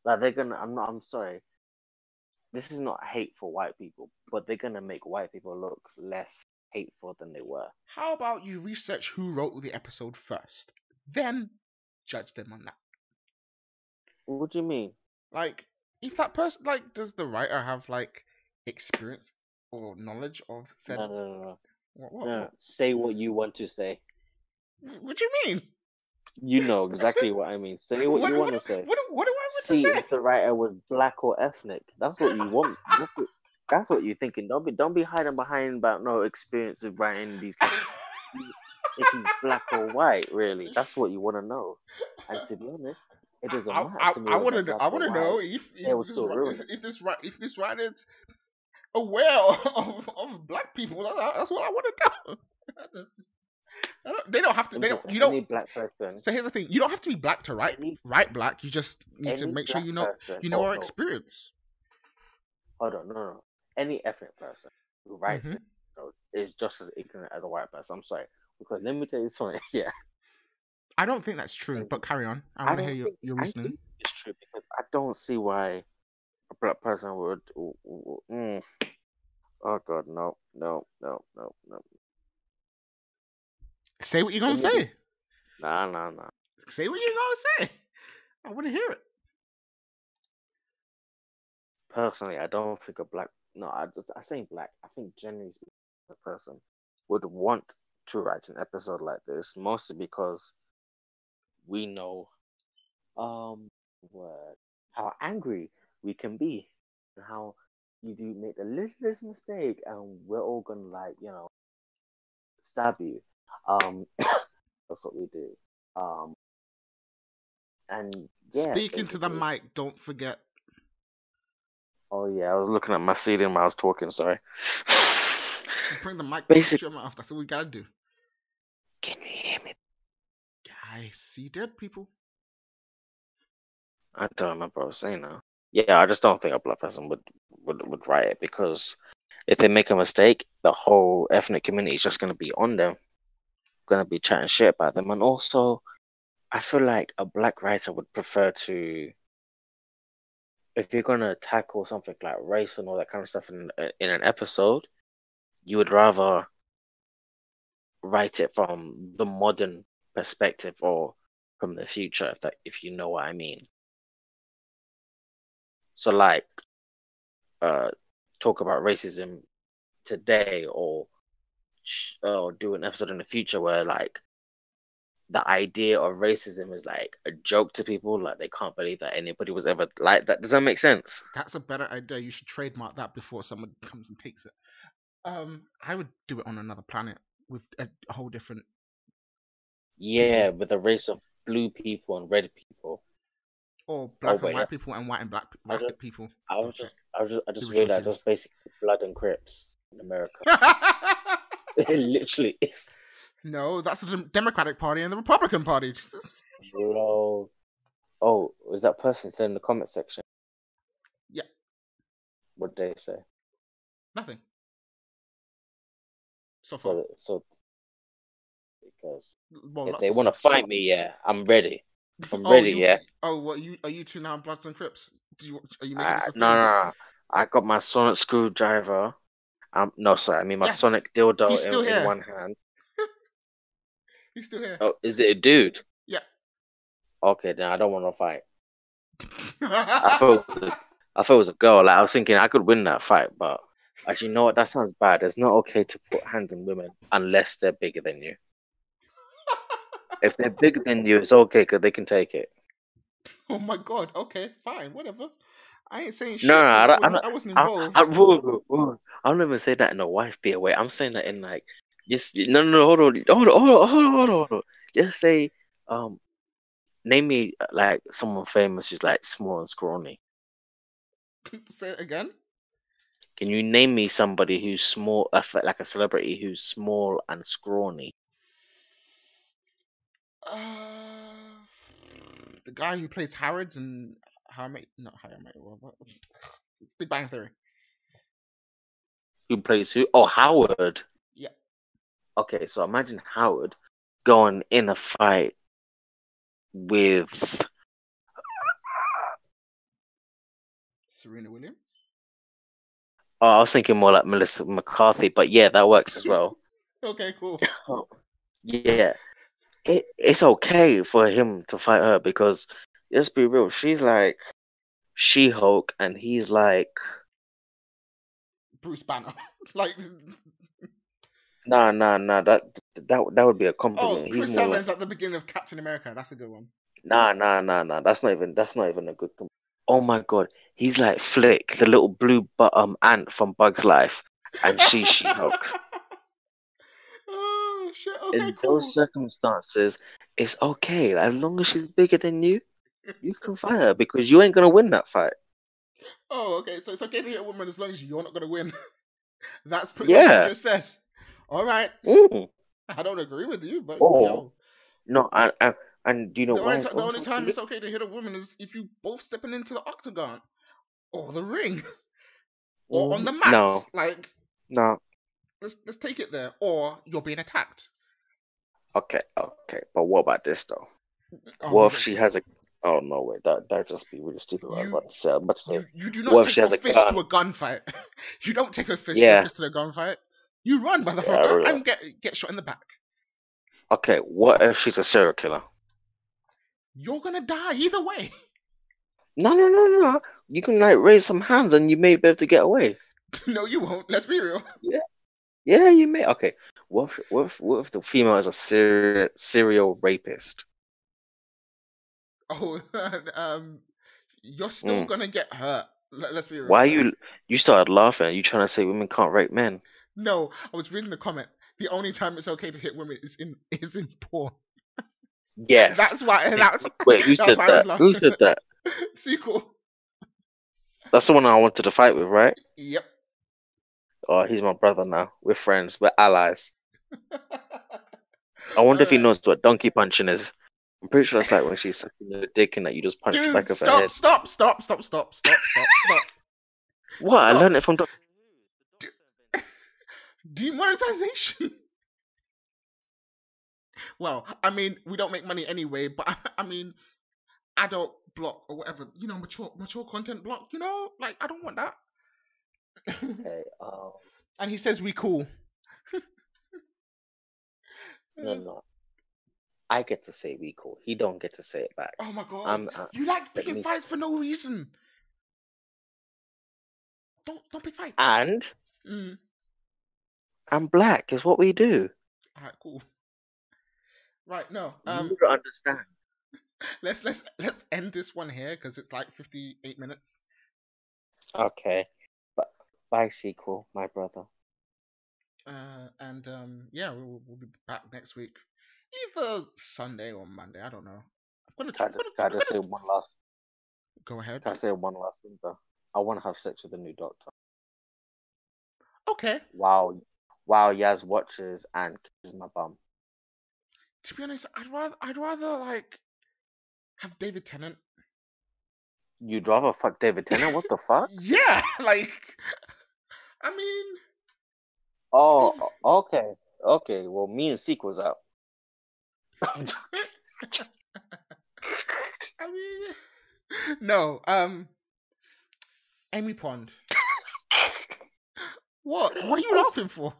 Like they're gonna. I'm sorry. This is not hate for white people, but they're gonna make white people look less hateful than they were. How about you research who wrote the episode first, then judge them on that? What do you mean? Like, if that person, like, does the writer have like experience or knowledge of said? No. What? Say what you want to say. What do you mean? You know exactly what I mean. Say what you want to say. What do I want to See say? if the writer was black or ethnic. That's what you want. That's what you're thinking. Don't be hiding behind about no experience of writing these. If he's black or white, really, that's what you want to know. And to be honest, it doesn't matter to me. I want to know if this writer's aware of black people. That's what I want to know. They don't have to. You don't. Black person. So here's the thing: you don't have to be black to write black. You just need to make sure you know our experience. Hold on, no. Any ethnic person who writes it is just as ignorant as a white person. I'm sorry, because let me tell you something. Yeah, I don't think that's true. But carry on. I want to hear your reasoning. I think it's true because I don't see why a black person would. Oh God, no. Say what you're gonna say. Nah. Say what you're gonna say. I want to hear it. Personally, I don't think a black. No, I say black. I think generally speaking, a person would want to write an episode like this, mostly because we know, how angry we can be, and how you do make the littlest mistake, and we're all gonna stab you. That's what we do. And yeah. Speaking to the mic, don't forget. Oh yeah, I was looking at my CD while I was talking. Sorry. Bring the mic to your mouth. That's what we gotta do. Can you hear me? I see dead people. I don't remember what I was saying now. Yeah, I just don't think a black person would write it, because if they make a mistake, the whole ethnic community is just going to be on them, going to be chatting shit about them. And also, I feel like a black writer would prefer to, if you're going to tackle something like race and all that kind of stuff in an episode, you would rather write it from the modern perspective or from the future, if you know what I mean. So like, talk about racism today, or do an episode in the future where like the idea of racism is like a joke to people, like they can't believe that anybody was ever like that. Does that make sense? That's a better idea. You should trademark that before someone comes and takes it. I would do it on another planet with a whole different. Yeah, with a race of blue people and red people. Or black and white people and white and black people. I just realized that's basically blood and Crips in America. It literally is. No, that's the Democratic Party and the Republican Party. Bro. Oh, was that person still in the comment section? Yeah. What did they say? Nothing. So far. So because if they want to fight me, yeah, I'm ready. I'm ready, yeah. Oh, what are you two now, Bloods and Crips? Are you making this a thing? No. I got my sonic screwdriver. My sonic dildo in one hand. He's still here. Oh, is it a dude? Yeah. Okay, then I don't want to fight. I thought it was a girl. Like, I was thinking I could win that fight, but actually, you know what? That sounds bad. It's not okay to put hands on women unless they're bigger than you. If they're bigger than you, it's okay because they can take it. Oh my God. Okay, fine, whatever. I ain't saying shit. No, I wasn't involved. I don't even say that in a wife beer way. I'm saying that in like, hold on. Just say, name me like someone famous who's like small and scrawny. Say it again. Can you name me somebody who's small, like a celebrity who's small and scrawny? The guy who plays Howard's and Big Bang Theory. Who plays who? Oh, Howard. Yeah. Okay, so imagine Howard going in a fight with Serena Williams. Oh, I was thinking more like Melissa McCarthy, but yeah, that works as well. Okay, cool. Yeah, it's okay for him to fight her because let's be real, she's like She-Hulk and he's like Bruce Banner. Like nah, that would be a compliment. He's Chris more Evans like at the beginning of Captain America. That's a good one. nah. That's not even a good compliment. Oh my god, he's like Flick, the little blue ant from Bug's Life, and she's She-Hulk. Oh shit! Okay, In cool. those circumstances, it's okay. As long as she's bigger than you, you can fight her because you ain't gonna win that fight. Oh, okay. So it's okay to hit a woman as long as you're not gonna win. That's pretty much what you just said. All right. I don't agree with you, but yo. No, and do you know why? The only time it's okay to hit a woman is if you both stepping into the octagon or the ring or on the mat. No, like no. Let's take it there, or you're being attacked. Okay, but what about this though? What if she has a? Oh no, wait, that just be really stupid. I was about to say. You do not take a fist to a gunfight. You don't take a fist to a gunfight. You run, motherfucker, and get shot in the back. Okay, what if she's a serial killer? You're gonna die either way. No. You can like raise some hands and you may be able to get away. No, you won't. Let's be real. Yeah, you may. Okay, what if the female is a serial rapist? Oh, you're still gonna get hurt. Let's be real. Why you started laughing? Are you trying to say women can't rape men? No, I was reading the comment. The only time it's okay to hit women is in porn. Yes. That's why. Wait, who said that? Who said that? Sequel. That's the one I wanted to fight with, right? Yep. Oh, he's my brother now. We're friends. We're allies. I wonder if he knows what donkey punching is. I'm pretty sure that's like when she's sucking your dick and that you just punch back of her head. Stop. What? I learned it from demonetization. Well, I mean, we don't make money anyway, but I mean, adult block or whatever, mature content block, like I don't want that. Okay. And he says we cool. No. I get to say we cool. He don't get to say it back. Oh my god! You like picking fights for no reason. Don't pick fights. And I'm black. Is what we do. Alright, cool. Right, no. You don't understand. Let's end this one here because it's like 58 minutes. Okay. Bye, sequel, my brother. Yeah, we'll be back next week, either Sunday or Monday. I don't know. Can I just say one last? Go ahead. Can I say one last thing though? I want to have sex with the new Doctor. Okay. Wow, Yaz watches and kisses my bum. To be honest, I'd rather like have David Tennant. You'd rather fuck David Tennant? What the fuck? Yeah, like, I mean. Oh, okay. Well, me and Sequel's out. I mean, no. Amy Pond. What are you laughing for?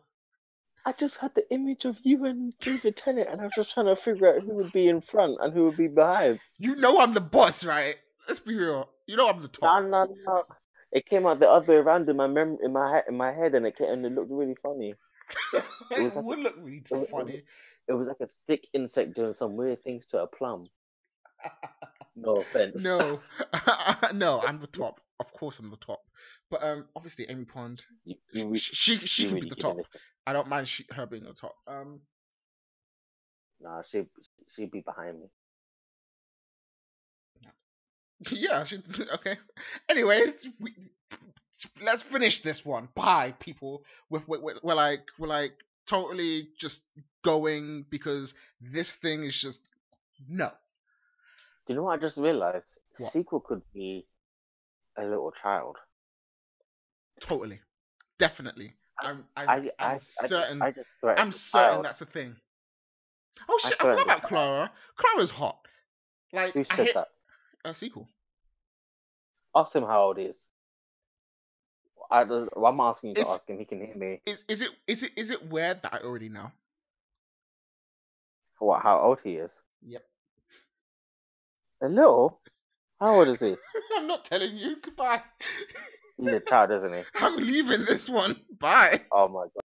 I just had the image of you and David Tennant, and I was just trying to figure out who would be in front and who would be behind. You know I'm the boss, right? Let's be real. You know I'm the top. No. It came out the other way around in my head, and it looked really funny. It would look really funny. It was like a stick insect doing some weird things to a plum. No offense. No, no, I'm the top. Of course, I'm the top. But obviously, Amy Pond, she can really be the top. Anything. I don't mind her being the top. Nah, she'd be behind me. Yeah, okay. Anyway, let's finish this one. Bye, people. We're like totally just going because this thing is just no. Do you know what I just realized? What? Sequel could be a little child. Totally, definitely. I'm certain. I'm certain that's a thing. Oh shit! I forgot about Clara. Clara's hot. Like, who said that? A sequel. Ask him how old he is. I'm asking you to ask him. He can hear me. Is it weird that I already know? What? How old he is? Yep. A little. How old is he? I'm not telling you. Goodbye. He's a child, isn't he? I'm leaving this one. Bye. Oh my god.